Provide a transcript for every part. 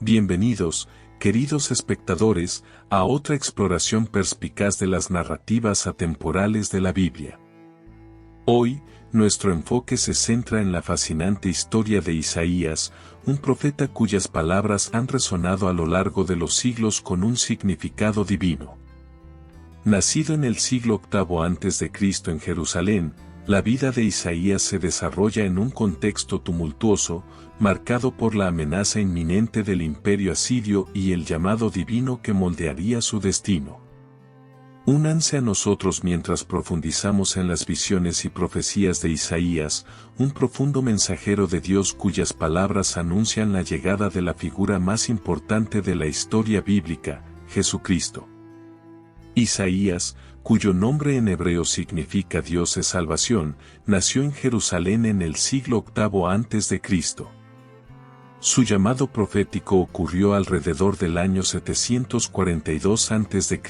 Bienvenidos, queridos espectadores, a otra exploración perspicaz de las narrativas atemporales de la Biblia. Hoy, nuestro enfoque se centra en la fascinante historia de Isaías, un profeta cuyas palabras han resonado a lo largo de los siglos con un significado divino. Nacido en el siglo VIII a.C. en Jerusalén, la vida de Isaías se desarrolla en un contexto tumultuoso, marcado por la amenaza inminente del imperio asirio y el llamado divino que moldearía su destino. Únanse a nosotros mientras profundizamos en las visiones y profecías de Isaías, un profundo mensajero de Dios cuyas palabras anuncian la llegada de la figura más importante de la historia bíblica, Jesucristo. Isaías, cuyo nombre en hebreo significa Dios es salvación, nació en Jerusalén en el siglo VIII a.C. Su llamado profético ocurrió alrededor del año 742 a.C.,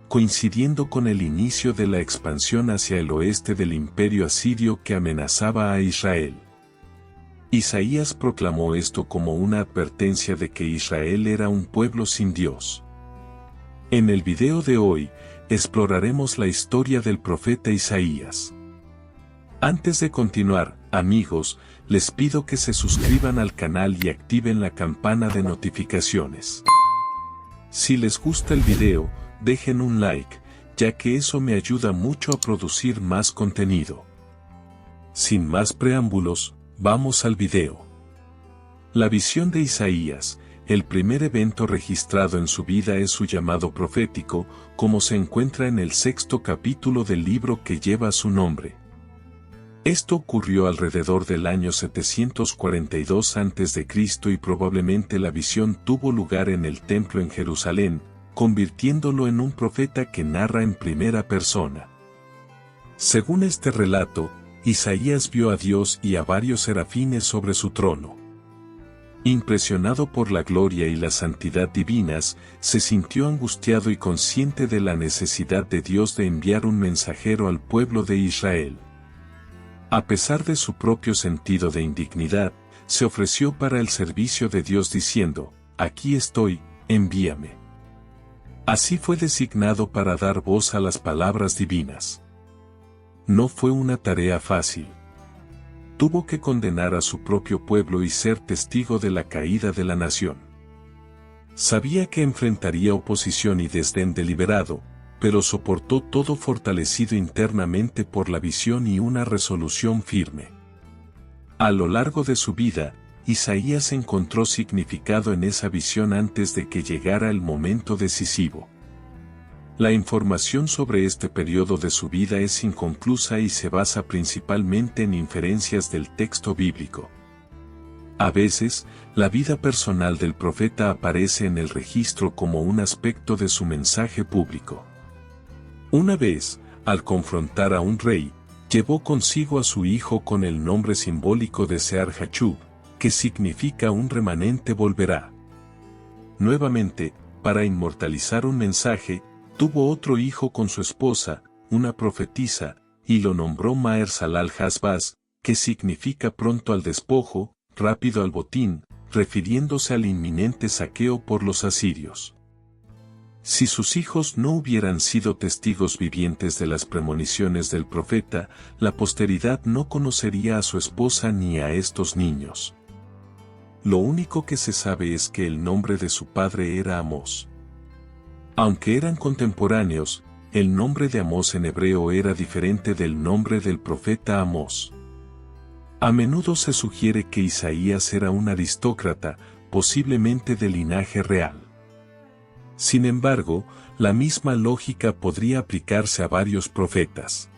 coincidiendo con el inicio de la expansión hacia el oeste del imperio asirio que amenazaba a Israel. Isaías proclamó esto como una advertencia de que Israel era un pueblo sin Dios. En el video de hoy, exploraremos la historia del profeta Isaías. Antes de continuar, amigos, les pido que se suscriban al canal y activen la campana de notificaciones. Si les gusta el video, dejen un like, ya que eso me ayuda mucho a producir más contenido. Sin más preámbulos, vamos al video. La visión de Isaías. El primer evento registrado en su vida es su llamado profético, como se encuentra en el 6º capítulo del libro que lleva su nombre. Esto ocurrió alrededor del año 742 a.C. y probablemente la visión tuvo lugar en el templo en Jerusalén, convirtiéndolo en un profeta que narra en primera persona. Según este relato, Isaías vio a Dios y a varios serafines sobre su trono. Impresionado por la gloria y la santidad divinas, se sintió angustiado y consciente de la necesidad de Dios de enviar un mensajero al pueblo de Israel. A pesar de su propio sentido de indignidad, se ofreció para el servicio de Dios diciendo, «Aquí estoy, envíame». Así fue designado para dar voz a las palabras divinas. No fue una tarea fácil. Tuvo que condenar a su propio pueblo y ser testigo de la caída de la nación. Sabía que enfrentaría oposición y desdén deliberado, pero soportó todo fortalecido internamente por la visión y una resolución firme. A lo largo de su vida, Isaías encontró significado en esa visión antes de que llegara el momento decisivo. La información sobre este periodo de su vida es inconclusa y se basa principalmente en inferencias del texto bíblico. A veces, la vida personal del profeta aparece en el registro como un aspecto de su mensaje público. Una vez, al confrontar a un rey, llevó consigo a su hijo con el nombre simbólico de Sear Hachub, que significa un remanente volverá. Nuevamente, para inmortalizar un mensaje, tuvo otro hijo con su esposa, una profetisa, y lo nombró Maher Salal Hasbaz, que significa pronto al despojo, rápido al botín, refiriéndose al inminente saqueo por los asirios. Si sus hijos no hubieran sido testigos vivientes de las premoniciones del profeta, la posteridad no conocería a su esposa ni a estos niños. Lo único que se sabe es que el nombre de su padre era Amós. Aunque eran contemporáneos, el nombre de Amós en hebreo era diferente del nombre del profeta Amós. A menudo se sugiere que Isaías era un aristócrata, posiblemente de linaje real. Sin embargo, la misma lógica podría aplicarse a varios profetas.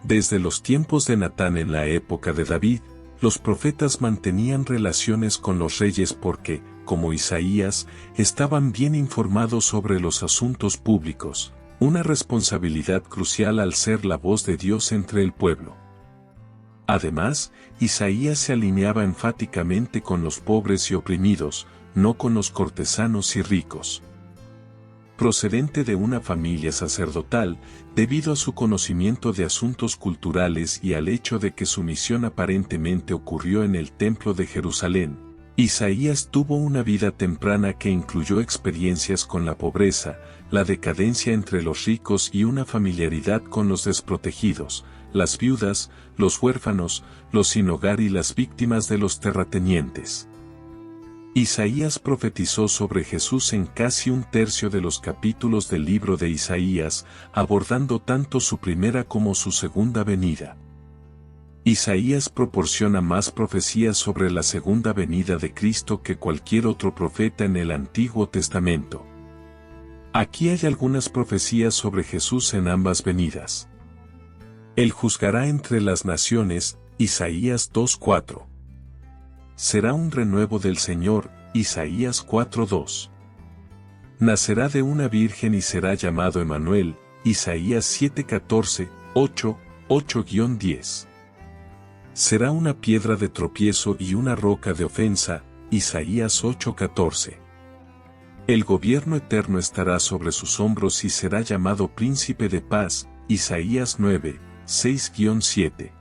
Desde los tiempos de Natán en la época de David, los profetas mantenían relaciones con los reyes porque, como Isaías, estaban bien informados sobre los asuntos públicos, una responsabilidad crucial al ser la voz de Dios entre el pueblo. Además, Isaías se alineaba enfáticamente con los pobres y oprimidos, no con los cortesanos y ricos. Procedente de una familia sacerdotal, debido a su conocimiento de asuntos culturales y al hecho de que su misión aparentemente ocurrió en el Templo de Jerusalén, Isaías tuvo una vida temprana que incluyó experiencias con la pobreza, la decadencia entre los ricos y una familiaridad con los desprotegidos, las viudas, los huérfanos, los sin hogar y las víctimas de los terratenientes. Isaías profetizó sobre Jesús en casi un tercio de los capítulos del libro de Isaías, abordando tanto su primera como su segunda venida. Isaías proporciona más profecías sobre la segunda venida de Cristo que cualquier otro profeta en el Antiguo Testamento. Aquí hay algunas profecías sobre Jesús en ambas venidas. Él juzgará entre las naciones, Isaías 2:4. Será un renuevo del Señor, Isaías 4:2. Nacerá de una virgen y será llamado Emmanuel, Isaías 7:14, 8:10. Será una piedra de tropiezo y una roca de ofensa, Isaías 8:14. El gobierno eterno estará sobre sus hombros y será llamado príncipe de paz, Isaías 9:6-7.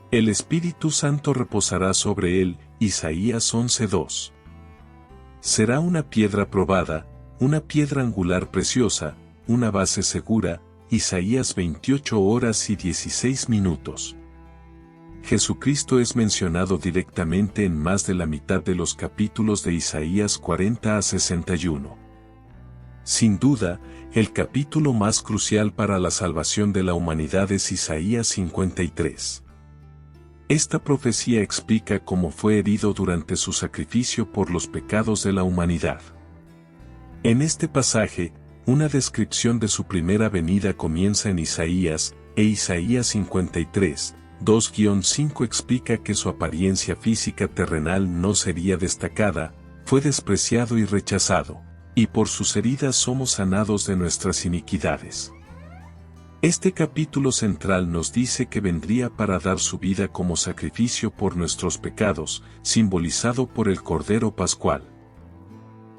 El Espíritu Santo reposará sobre él, Isaías 11:2. Será una piedra probada, una piedra angular preciosa, una base segura, Isaías 28:16. Jesucristo es mencionado directamente en más de la mitad de los capítulos de Isaías 40-61. Sin duda, el capítulo más crucial para la salvación de la humanidad es Isaías 53. Esta profecía explica cómo fue herido durante su sacrificio por los pecados de la humanidad. En este pasaje, una descripción de su primera venida comienza en Isaías, Isaías 53. 2-5 explica que su apariencia física terrenal no sería destacada, fue despreciado y rechazado, y por sus heridas somos sanados de nuestras iniquidades. Este capítulo central nos dice que vendría para dar su vida como sacrificio por nuestros pecados, simbolizado por el Cordero Pascual.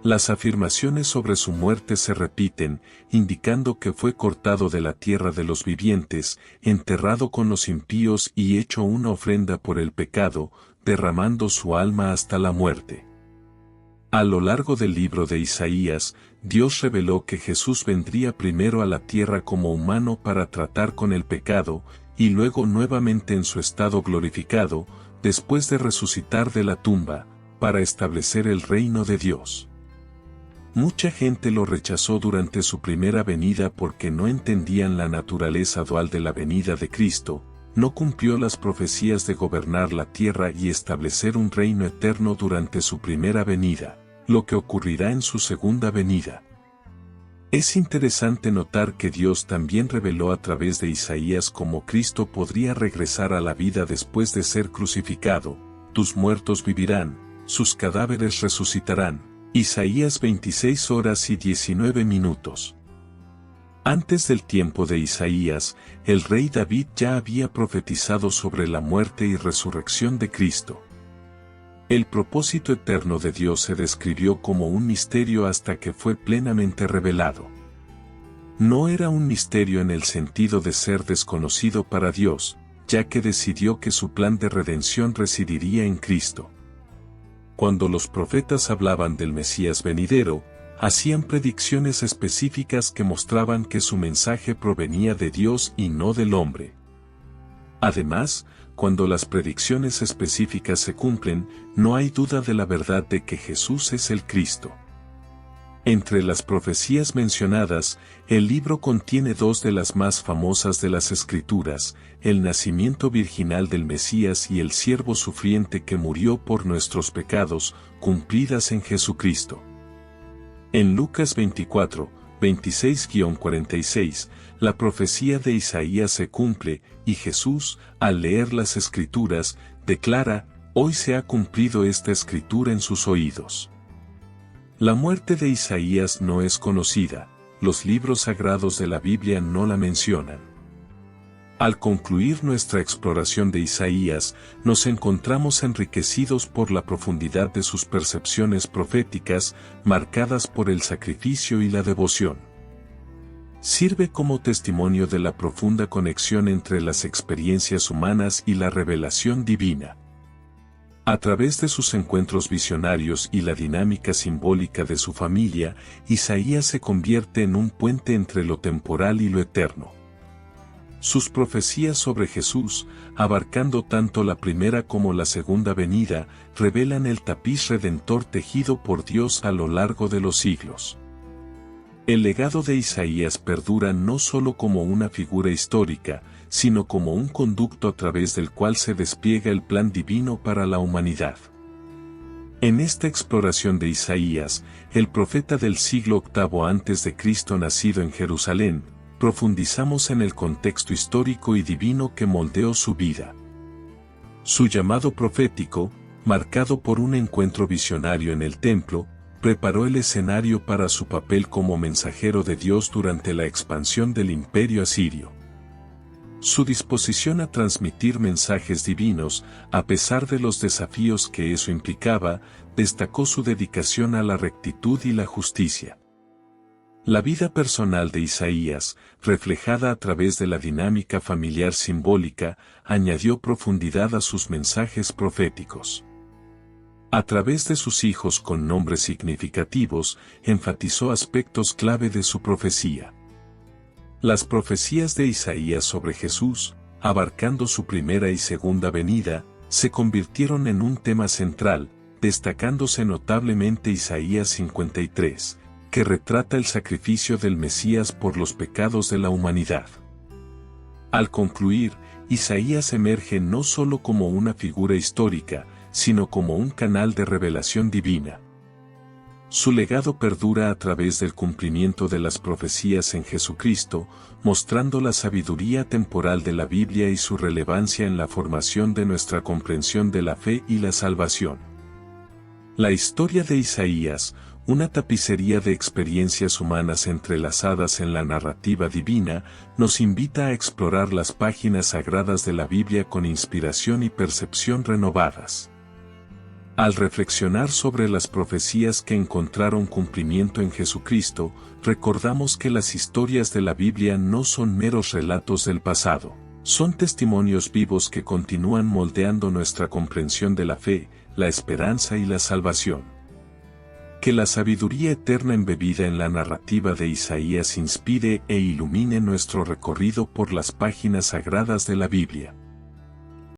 Las afirmaciones sobre su muerte se repiten, indicando que fue cortado de la tierra de los vivientes, enterrado con los impíos y hecho una ofrenda por el pecado, derramando su alma hasta la muerte. A lo largo del libro de Isaías, Dios reveló que Jesús vendría primero a la tierra como humano para tratar con el pecado, y luego nuevamente en su estado glorificado, después de resucitar de la tumba, para establecer el reino de Dios. Mucha gente lo rechazó durante su primera venida porque no entendían la naturaleza dual de la venida de Cristo, no cumplió las profecías de gobernar la tierra y establecer un reino eterno durante su primera venida, lo que ocurrirá en su segunda venida. Es interesante notar que Dios también reveló a través de Isaías cómo Cristo podría regresar a la vida después de ser crucificado, tus muertos vivirán, sus cadáveres resucitarán. Isaías 26:19. Antes del tiempo de Isaías, el rey David ya había profetizado sobre la muerte y resurrección de Cristo. El propósito eterno de Dios se describió como un misterio hasta que fue plenamente revelado. No era un misterio en el sentido de ser desconocido para Dios, ya que decidió que su plan de redención residiría en Cristo. Cuando los profetas hablaban del Mesías venidero, hacían predicciones específicas que mostraban que su mensaje provenía de Dios y no del hombre. Además, cuando las predicciones específicas se cumplen, no hay duda de la verdad de que Jesús es el Cristo. Entre las profecías mencionadas, el libro contiene dos de las más famosas de las Escrituras, el nacimiento virginal del Mesías y el siervo sufriente que murió por nuestros pecados, cumplidas en Jesucristo. En Lucas 24, 26-46, la profecía de Isaías se cumple, y Jesús, al leer las Escrituras, declara, «Hoy se ha cumplido esta Escritura en sus oídos». La muerte de Isaías no es conocida, los libros sagrados de la Biblia no la mencionan. Al concluir nuestra exploración de Isaías, nos encontramos enriquecidos por la profundidad de sus percepciones proféticas, marcadas por el sacrificio y la devoción. Sirve como testimonio de la profunda conexión entre las experiencias humanas y la revelación divina. A través de sus encuentros visionarios y la dinámica simbólica de su familia, Isaías se convierte en un puente entre lo temporal y lo eterno. Sus profecías sobre Jesús, abarcando tanto la primera como la segunda venida, revelan el tapiz redentor tejido por Dios a lo largo de los siglos. El legado de Isaías perdura no solo como una figura histórica, sino como un conducto a través del cual se despliega el plan divino para la humanidad. En esta exploración de Isaías, el profeta del siglo VIII a.C. nacido en Jerusalén, profundizamos en el contexto histórico y divino que moldeó su vida. Su llamado profético, marcado por un encuentro visionario en el templo, preparó el escenario para su papel como mensajero de Dios durante la expansión del imperio asirio. Su disposición a transmitir mensajes divinos, a pesar de los desafíos que eso implicaba, destacó su dedicación a la rectitud y la justicia. La vida personal de Isaías, reflejada a través de la dinámica familiar simbólica, añadió profundidad a sus mensajes proféticos. A través de sus hijos con nombres significativos, enfatizó aspectos clave de su profecía. Las profecías de Isaías sobre Jesús, abarcando su primera y segunda venida, se convirtieron en un tema central, destacándose notablemente Isaías 53, que retrata el sacrificio del Mesías por los pecados de la humanidad. Al concluir, Isaías emerge no solo como una figura histórica, sino como un canal de revelación divina. Su legado perdura a través del cumplimiento de las profecías en Jesucristo, mostrando la sabiduría temporal de la Biblia y su relevancia en la formación de nuestra comprensión de la fe y la salvación. La historia de Isaías, una tapicería de experiencias humanas entrelazadas en la narrativa divina, nos invita a explorar las páginas sagradas de la Biblia con inspiración y percepción renovadas. Al reflexionar sobre las profecías que encontraron cumplimiento en Jesucristo, recordamos que las historias de la Biblia no son meros relatos del pasado, son testimonios vivos que continúan moldeando nuestra comprensión de la fe, la esperanza y la salvación. Que la sabiduría eterna embebida en la narrativa de Isaías inspire e ilumine nuestro recorrido por las páginas sagradas de la Biblia.